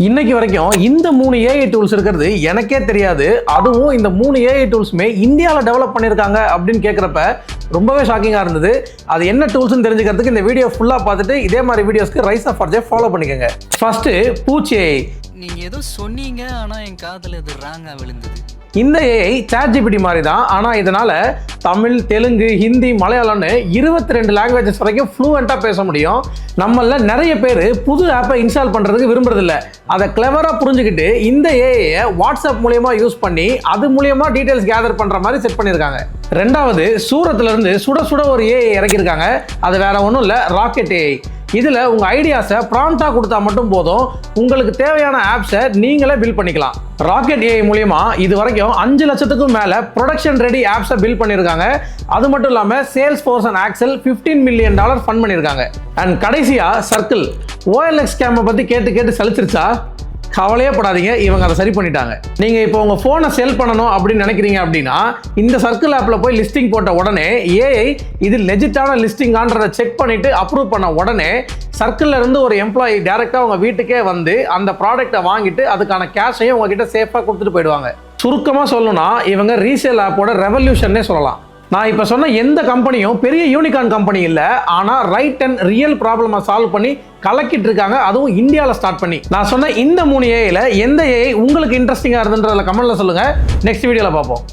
இன்னைக்கு வரைக்கும் இந்த 3 ஏஐ டூல்ஸ் இருக்கிறது எனக்கே தெரியாது. அதுவும் இந்த 3 ஏஐ டூல்ஸுமே இந்தியாவில் டெவலப் பண்ணியிருக்காங்க அப்படின்னு கேட்குறப்ப ரொம்பவே ஷாக்கிங்காக இருந்தது. அது என்ன டூல்ஸ்னு தெரிஞ்சுக்கிறதுக்கு இந்த வீடியோ ஃபுல்லாக பார்த்துட்டு இதே மாதிரி வீடியோஸ்க்கு ரைஸ் ஆஃப் அர்ஜே ஃபாலோ பண்ணிக்கோங்க. First Puch AI. நீங்கள் ஏதோ சொன்னீங்க, ஆனால் என் காதில் இது ராங்காக விழுந்தது. இந்த ஏஐ சாட்ஜிபிடி மாதிரி தான். ஆனால் இதனால் தமிழ், தெலுங்கு, ஹிந்தி, மலையாளம்னு 22 லாங்குவேஜஸ் வரைக்கும் ஃப்ளூவெண்ட்டாக பேச முடியும். நம்மள நிறைய பேர் புது ஆப்பை இன்ஸ்டால் பண்ணுறதுக்கு விரும்புறதில்ல. அதை கிளவராக புரிஞ்சுக்கிட்டு இந்த ஏஐயை வாட்ஸ்அப் மூலியமாக யூஸ் பண்ணி அது மூலியமாக டீட்டெயில்ஸ் கேதர் பண்ணுற மாதிரி செட் பண்ணியிருக்காங்க. ரெண்டாவது, சூரத்துலேருந்து சுட சுட ஒரு ஏஐ இறக்கியிருக்காங்க. அது வேற ஒன்றும் இல்லை, ராக்கெட் ஏஐ. இதில் உங்கள் ஐடியாஸை ப்ராம்ப்டாக கொடுத்தா மட்டும் போதும், உங்களுக்கு தேவையான ஆப்ஸை நீங்களே பில்ட் பண்ணிக்கலாம். ராக்கெட் ஏஐ மூலியமா இது வரைக்கும் 5 லட்சத்துக்கும் மேலே ப்ரொடக்ஷன் ரெடி ஆப்ஸை பில்ட் பண்ணியிருக்காங்க. அது மட்டும் இல்லாமல் sales force and axle $15 million fund பண்ணியிருக்காங்க. அண்ட் கடைசியாக சர்க்கிள். OLX ஸ்கேமை பற்றி கேட்டு சலிச்சிருச்சா? கவலையே படாதீங்க, இவங்க அதை சரி பண்ணிட்டாங்க. நீங்கள் இப்போ உங்கள் ஃபோனை செல் பண்ணணும் அப்படின்னு நினைக்கிறீங்க அப்படின்னா இந்த சர்க்கிள் ஆப்பில் போய் லிஸ்டிங் போட்ட உடனே ஏஐ இது லெஜிட்டான லிஸ்டிங்கான்றதை செக் பண்ணிவிட்டு அப்ரூவ் பண்ண உடனே சர்க்கிளில் இருந்து ஒரு எம்ப்ளாயி டேரெக்டாக உங்கள் வீட்டுக்கே வந்து அந்த ப்ராடக்ட்டை வாங்கிட்டு அதுக்கான கேஷையும் உங்ககிட்ட சேஃபாக கொடுத்துட்டு போயிடுவாங்க. சுருக்கமாக சொல்லணும்னா இவங்க ரீசேல் ஆப்போட ரெவல்யூஷன்னே சொல்லலாம். நான் இப்போ சொன்ன எந்த கம்பெனியும் பெரிய யூனிகார்ன் கம்பெனி இல்லை, ஆனால் ரைட் அண்ட் ரியல் ப்ராப்ளமை சால்வ் பண்ணி கலக்கிட்டு இருக்காங்க, அதுவும் இந்தியாவில் ஸ்டார்ட் பண்ணி. நான் சொன்ன இந்த 3 ஏஐல எந்த ஏஐ உங்களுக்கு இன்ட்ரெஸ்டிங்காக இருந்துன்றதில் கமெண்ட்ல சொல்லுங்கள். நெக்ஸ்ட் வீடியோவில் பார்ப்போம்.